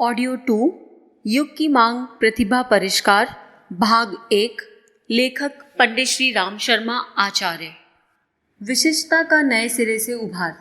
Audio 2 युग की मांग प्रतिभा परिष्कार भाग 1। लेखक पंडित श्री राम शर्मा आचार्य। विशिष्टता का नए सिरे से उभार।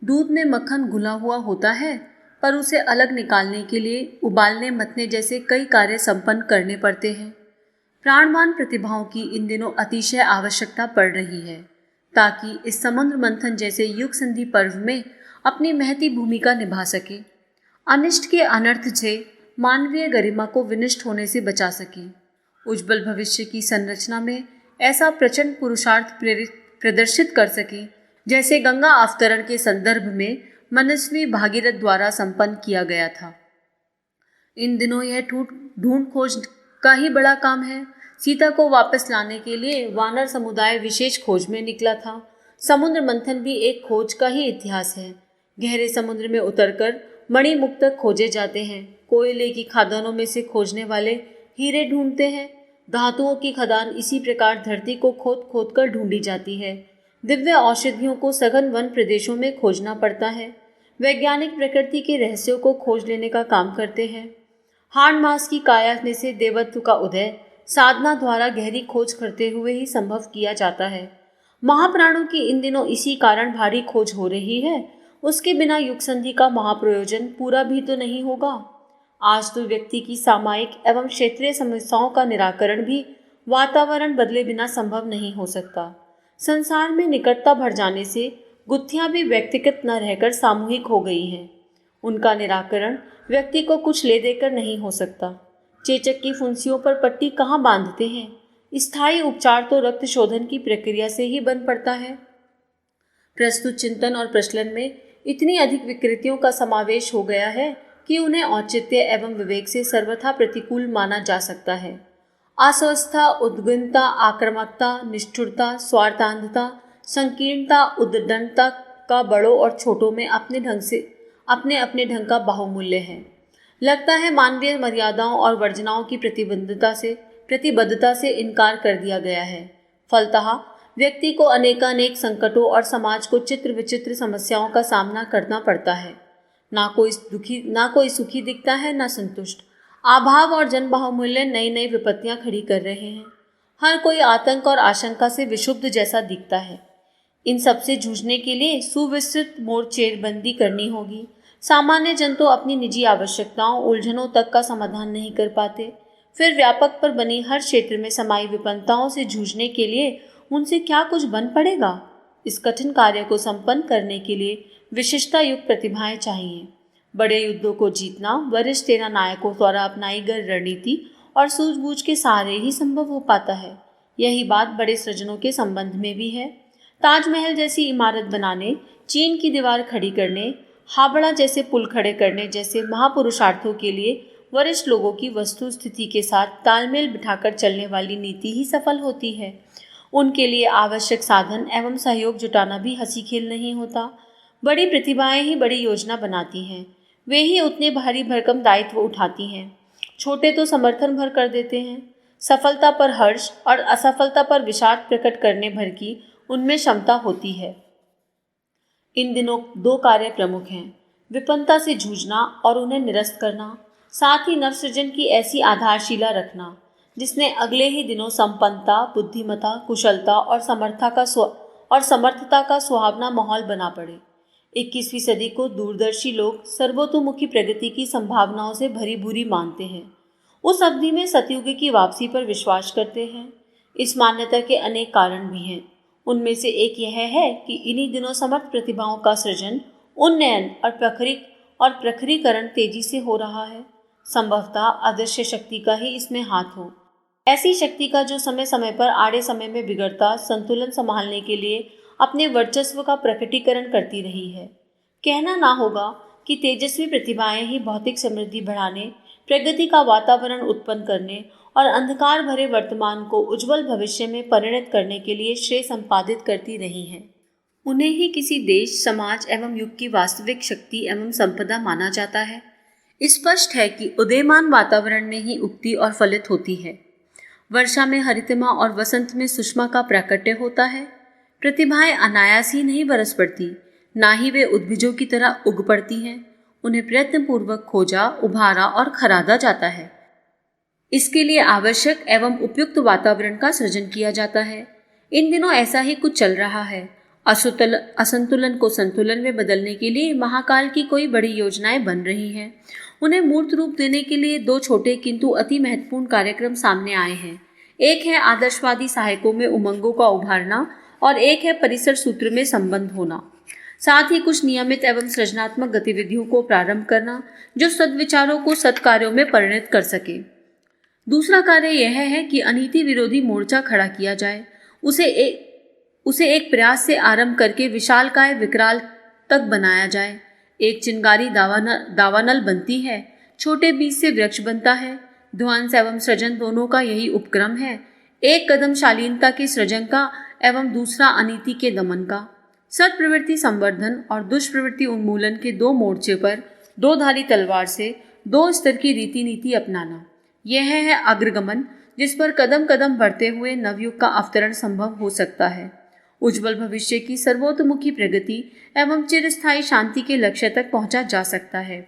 दूध में मक्खन घुला हुआ होता है, पर उसे अलग निकालने के लिए उबालने मतने जैसे कई कार्य संपन्न करने पड़ते हैं। प्राणवान प्रतिभाओं की इन दिनों अतिशय आवश्यकता पड़ रही है, ताकि इस समुद्र मंथन जैसे युग संधि पर्व में अपनी महती भूमिका निभा सके, अनिष्ट के अनर्थ से मानवीय गरिमा को विनष्ट होने से बचा सके, उज्जवल भविष्य की संरचना में ऐसा प्रचंड पुरुषार्थ प्रदर्शित कर सके जैसे गंगा अवतरण के संदर्भ में मनस्वी भागीरथ द्वारा संपन्न किया गया था। इन दिनों यह ढूंढ खोज का ही बड़ा काम है। सीता को वापस लाने के लिए वानर समुदाय विशेष खोज में निकला था। समुद्र मंथन भी एक खोज का ही इतिहास है। गहरे समुद्र में उतरकर मणिमुक्तक खोजे जाते हैं। कोयले की खदानों में से खोजने वाले हीरे ढूंढते हैं। धातुओं की खदान इसी प्रकार धरती को खोद खोद कर ढूंढी जाती है। दिव्य औषधियों को सघन वन प्रदेशों में खोजना पड़ता है। वैज्ञानिक प्रकृति के रहस्यों को खोज लेने का काम करते हैं। हाड़ मास की काया में से देवत्व का उदय साधना द्वारा गहरी खोज करते हुए ही संभव किया जाता है। महाप्राणों की इन दिनों इसी कारण भारी खोज हो रही है। उसके बिना युग संधि का महाप्रयोजन पूरा भी तो नहीं होगा। आज तो व्यक्ति की सामायिक एवं क्षेत्रीय समस्याओं का निराकरण भी वातावरण बदले बिना संभव नहीं हो सकता। संसार में निकटता बढ़ जाने से गुत्थियां भी व्यक्तिगत न रहकर सामूहिक हो गई हैं। उनका निराकरण व्यक्ति को कुछ ले देकर नहीं हो सकता। चेचक की फुंसियों पर पट्टी कहाँ बांधते हैं? स्थायी उपचार तो रक्त शोधन की प्रक्रिया से ही बन पड़ता है। प्रस्तुत चिंतन और प्रचलन में इतनी अधिक विकृतियों का समावेश हो गया है कि उन्हें औचित्य एवं विवेक से सर्वथा प्रतिकूल माना जा सकता है। अस्वस्थता, उद्विग्नता, आक्रामकता, निष्ठुरता, स्वार्थांधता, संकीर्णता, उद्दंडता का बड़ों और छोटों में अपने अपने ढंग का बाहुमूल्य है। लगता है मानवीय मर्यादाओं और वर्जनाओं की प्रतिबद्धता से इनकार कर दिया गया है। फलतः व्यक्ति को अनेकानेक संकटों और समाज को चित्र विचित्र समस्याओं का सामना करना पड़ता है। ना कोई सुखी दिखता है, ना संतुष्ट। अभाव और जन बाहुमूल्य नई नई विपत्तियां खड़ी कर रहे हैं। हर कोई आतंक और आशंका से विक्षुब्ध जैसा दिखता है। इन सब से जूझने के लिए सुविस्तृत मोर्चेबंदी करनी होगी। सामान्य जन तो अपनी निजी आवश्यकताओं, उलझनों तक का समाधान नहीं कर पाते, फिर व्यापक पर बनी हर क्षेत्र में समाई विपन्नताओं से जूझने के लिए उनसे क्या कुछ बन पड़ेगा। इस कठिन कार्य को संपन्न करने के लिए विशिष्टता युक्त प्रतिभाएं चाहिए। बड़े युद्धों को जीतना वरिष्ठ सेना नायकों द्वारा अपनाई गई रणनीति और सूझबूझ के सहारे ही संभव हो पाता है। यही बात बड़े सृजनों के संबंध में भी है। ताजमहल जैसी इमारत बनाने, चीन की दीवार खड़ी करने, हावड़ा जैसे पुल खड़े करने जैसे महापुरुषार्थों के लिए वरिष्ठ लोगों की वस्तु स्थिति के साथ तालमेल बिठाकर चलने वाली नीति ही सफल होती है। उनके लिए आवश्यक साधन एवं सहयोग जुटाना भी हंसी खेल नहीं होता। बड़ी प्रतिभाएं ही बड़ी योजना बनाती हैं। वे ही उतने भारी भरकम दायित्व उठाती हैं। छोटे तो समर्थन भर कर देते हैं। सफलता पर हर्ष और असफलता पर विषाद प्रकट करने भर की उनमें क्षमता होती है। इन दिनों दो कार्य प्रमुख हैं: विपन्नता से जूझना और उन्हें निरस्त करना, साथ ही नवसृजन की ऐसी आधारशिला रखना जिसने अगले ही दिनों संपन्नता, बुद्धिमता, कुशलता और समर्थता का सुहावना माहौल बना पड़े। 21वीं सदी को दूरदर्शी लोग सर्वतोमुखी प्रगति की संभावनाओं से भरी भूरी मानते हैं। उस अवधि में सतयुग की वापसी पर विश्वास करते हैं। इस मान्यता के अनेक कारण भी हैं। उनमें से एक यह है कि इन्हीं दिनों समर्थ प्रतिभाओं का सृजन, उन्नयन और प्रखरीकरण तेजी से हो रहा है। संभवतः अदृश्य शक्ति का ही इसमें हाथ हो। ऐसी शक्ति का जो समय समय पर आड़े समय में बिगड़ता संतुलन संभालने के लिए अपने वर्चस्व का प्रकटीकरण करती रही है। कहना ना होगा कि तेजस्वी प्रतिभाएं ही भौतिक समृद्धि बढ़ाने, प्रगति का वातावरण उत्पन्न करने और अंधकार भरे वर्तमान को उज्जवल भविष्य में परिणत करने के लिए श्रेय संपादित करती रही हैं। उन्हें ही किसी देश, समाज एवं युग की वास्तविक शक्ति एवं संपदा माना जाता है। स्पष्ट है कि उदयमान वातावरण में ही उगती और फलित होती है। वर्षा में हरितिमा और वसंत में सुषमा का प्राकट्य होता है। प्रतिभाएं अनायास ही नहीं बरस पड़ती, ना ही वे उद्भिजों की तरह उग पड़ती हैं। उन्हें प्रयत्नपूर्वक खोजा, उभारा और खरादा जाता है। इसके लिए आवश्यक एवं उपयुक्त वातावरण का सृजन किया जाता है। इन दिनों ऐसा ही कुछ चल रहा है। असंतुलन को संतुलन में बदलने के लिए महाकाल की कोई बड़ी योजनाएं बन रही हैं। उन्हें मूर्त रूप देने के लिए दो छोटे किंतु अति महत्वपूर्ण कार्यक्रम सामने आए हैं। एक है आदर्शवादी सहायकों में उमंगों का उभारना और एक है परिसर सूत्र में संबंध होना। साथ ही कुछ नियमित एवं सृजनात्मक गतिविधियों को प्रारंभ करना जो सद्विचारों को सत्कार्यों में परिणत कर सके। दूसरा कार्य यह है कि अनीति विरोधी मोर्चा खड़ा किया जाए। उसे एक प्रयास से आरंभ करके विशालकाय विकराल तक बनाया जाए। एक चिंगारी दावानल बनती है, छोटे बीज से वृक्ष बनता है। ध्वंस एवं सृजन दोनों का यही उपक्रम है। एक कदम शालीनता के सृजन का एवं दूसरा अनीति के दमन का। सत्प्रवृत्ति संवर्धन और दुष्प्रवृत्ति उन्मूलन के दो मोर्चे पर दो धारी तलवार से दो स्तर की रीति नीति अपनाना, यह है अग्रगमन, जिस पर कदम कदम बढ़ते हुए नवयुग का अवतरण संभव हो सकता है। उज्जवल भविष्य की सर्वतोमुखी प्रगति एवं चिरस्थायी शांति के लक्ष्य तक पहुंचा जा सकता है।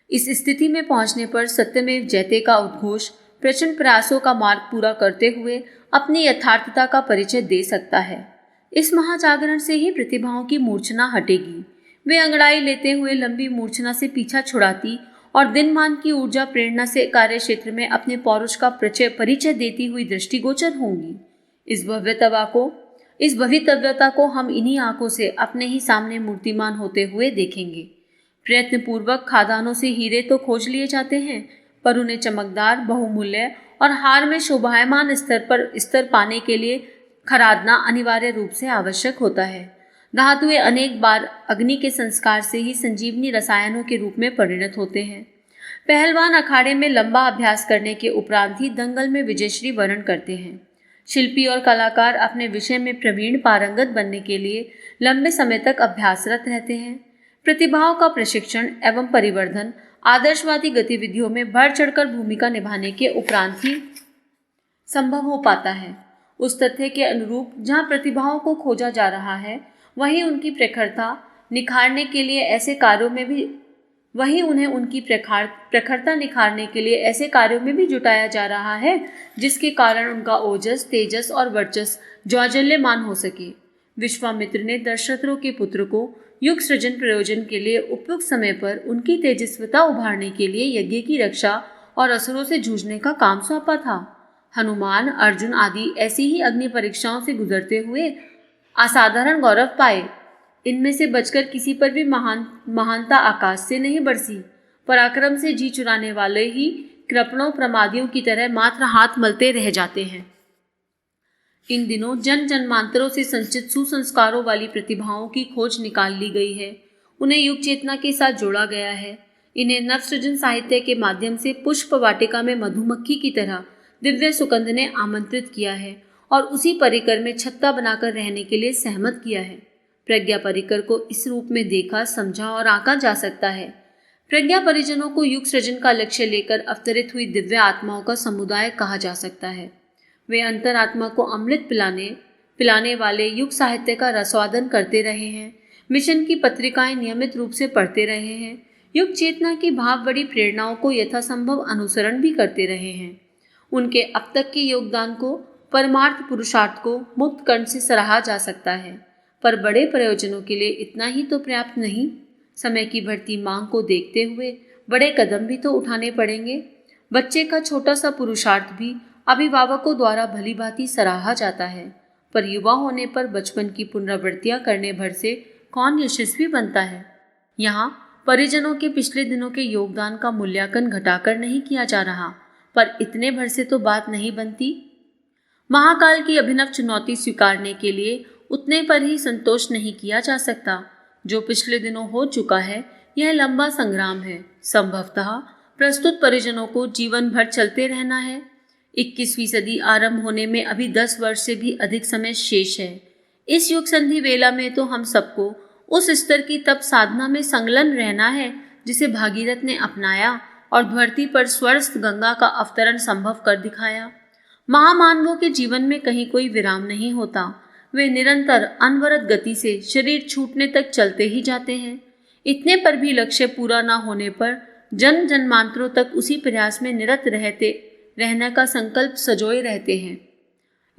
इस स्थिति में पहुंचने पर सत्यमेव जयते का उद्घोष प्रचंड प्रयासों का मार्ग पूरा करते हुए अपनी यथार्थता का परिचय दे सकता है। इस महाजागरण से ही प्रतिभाओं की मूर्छना हटेगी। वे अंगड़ाई लेते हुए लंबी मूर्छना से पीछा छुड़ाती और दिनमान की ऊर्जा प्रेरणा से कार्य क्षेत्र में अपने पौरुष का परिचय देती हुई दृष्टिगोचर होंगी। इस भवितव्यता को हम इन्हीं आंखों से अपने ही सामने मूर्तिमान होते हुए देखेंगे। प्रयत्नपूर्वक खादानों से हीरे तो खोज लिए जाते हैं, पर उन्हें चमकदार, बहुमूल्य और हार में शोभायमान स्तर पाने के लिए खरादना अनिवार्य रूप से आवश्यक होता है। धातुएं अनेक बार अग्नि के संस्कार से ही संजीवनी रसायनों के रूप में परिणत होते हैं। पहलवान अखाड़े में लंबा अभ्यास करने के उपरांत ही दंगल में विजयश्री वर्ण करते हैं। शिल्पी और कलाकार अपने विषय में प्रवीण पारंगत बनने के लिए लंबे समय तक अभ्यासरत रहते हैं। प्रतिभाओं का प्रशिक्षण एवं परिवर्धन आदर्शवादी गतिविधियों में बढ़ चढ़कर भूमिका निभाने के उपरांत ही संभव हो पाता है। उस तथ्य के अनुरूप जहाँ प्रतिभाओं को खोजा जा रहा है, वहीं उन्हें उनकी प्रखरता निखारने के लिए ऐसे कार्यों में भी जुटाया जा रहा है जिसके कारण उनका ओजस, तेजस और वर्चस्व ज्वाजल्यमान हो सके। विश्वामित्र ने दशरथों के पुत्र को युग सृजन प्रयोजन के लिए उपयुक्त समय पर उनकी तेजस्विता उभारने के लिए यज्ञ की रक्षा और असुरों से जूझने का काम सौंपा था। हनुमान, अर्जुन आदि ऐसी ही अग्नि परीक्षाओं से गुजरते हुए असाधारण गौरव पाए। इनमें से बचकर किसी पर भी महानता आकाश से नहीं बरसी। पराक्रम से जी चुराने वाले ही कृपणों प्रमादियों की तरह मात्र हाथ मलते रह जाते हैं। इन दिनों जन जन्मांतरों से संचित सुसंस्कारों वाली प्रतिभाओं की खोज निकाल ली गई है। उन्हें युग चेतना के साथ जोड़ा गया है। इन्हें नवसृजन साहित्य के माध्यम से पुष्प वाटिका में मधुमक्खी की तरह दिव्य सुगंध ने आमंत्रित किया है और उसी परिकर में छत्ता बनाकर रहने के लिए सहमत किया है। प्रज्ञा परिकर को इस रूप में देखा, समझा और आंका जा सकता है। प्रज्ञा परिजनों को युग सृजन का लक्ष्य लेकर अवतरित हुई दिव्य आत्माओं का समुदाय कहा जा सकता है। वे अंतरात्मा को अमृत पिलाने वाले युग साहित्य का रसवादन करते रहे हैं। मिशन की पत्रिकाएं नियमित रूप से पढ़ते रहे हैं। युग चेतना की भाव बड़ी प्रेरणाओं को यथासंभव अनुसरण भी करते रहे हैं। उनके अब तक के योगदान को, परमार्थ पुरुषार्थ को मुक्त कर्ण से सराहा जा सकता है, पर बड़े प्रयोजनों के लिए इतना ही तो पर्याप्त नहीं। समय की बढ़ती मांग को देखते हुए बड़े कदम भी तो उठाने पड़ेंगे। बच्चे का छोटा सा पुरुषार्थ भी अभिभावकों द्वारा भली भांति सराहा जाता है, पर युवा होने पर बचपन की पुनरावृत्तियां करने भर से कौन यशस्वी बनता है। यहाँ परिजनों के पिछले दिनों के योगदान का मूल्यांकन घटाकर नहीं किया जा रहा, पर इतने भर से तो बात नहीं बनती। महाकाल की अभिनव चुनौती स्वीकारने के लिए उतने पर ही संतोष नहीं किया जा सकता। जो पिछले दिनों हो चुका है, यह लंबा संग्राम है। संभवतः प्रस्तुत परिजनों को जीवन भर चलते रहना है। 21वीं सदी आरंभ होने में अभी 10 वर्ष से भी अधिक समय शेष है। इस युग संधि वेला में तो हम सबको उस स्तर की तप साधना में संलग्न रहना है जिसे भागीरथ ने अपनाया और धरती पर स्वर्स्थ गंगा का अवतरण संभव कर दिखाया। महामानवों के जीवन में कहीं कोई विराम नहीं होता। वे निरंतर अनवरत गति से शरीर छूटने तक चलते ही जाते हैं। इतने पर भी लक्ष्य पूरा न होने पर जन्म जन्मांतरों तक उसी प्रयास में निरत रहने का संकल्प सजोए रहते हैं।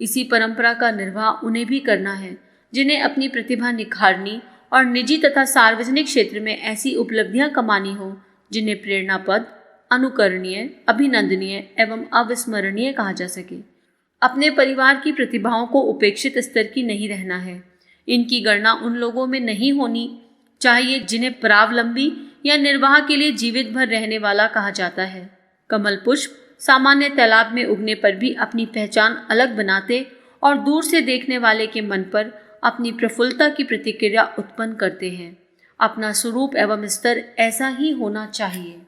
इसी परंपरा का निर्वाह उन्हें भी करना है जिन्हें अपनी प्रतिभा निखारनी और निजी तथा सार्वजनिक क्षेत्र में ऐसी उपलब्धियां कमानी हो जिन्हें प्रेरणापद, अनुकरणीय, अभिनंदनीय एवं अविस्मरणीय कहा जा सके। अपने परिवार की प्रतिभाओं को उपेक्षित स्तर की नहीं रहना है। इनकी गणना उन लोगों में नहीं होनी चाहिए जिन्हें परावलंबी या निर्वाह के लिए जीवित भर रहने वाला कहा जाता है। कमल पुष्प सामान्य तालाब में उगने पर भी अपनी पहचान अलग बनाते और दूर से देखने वाले के मन पर अपनी प्रफुल्लता की प्रतिक्रिया उत्पन्न करते हैं। अपना स्वरूप एवं स्तर ऐसा ही होना चाहिए।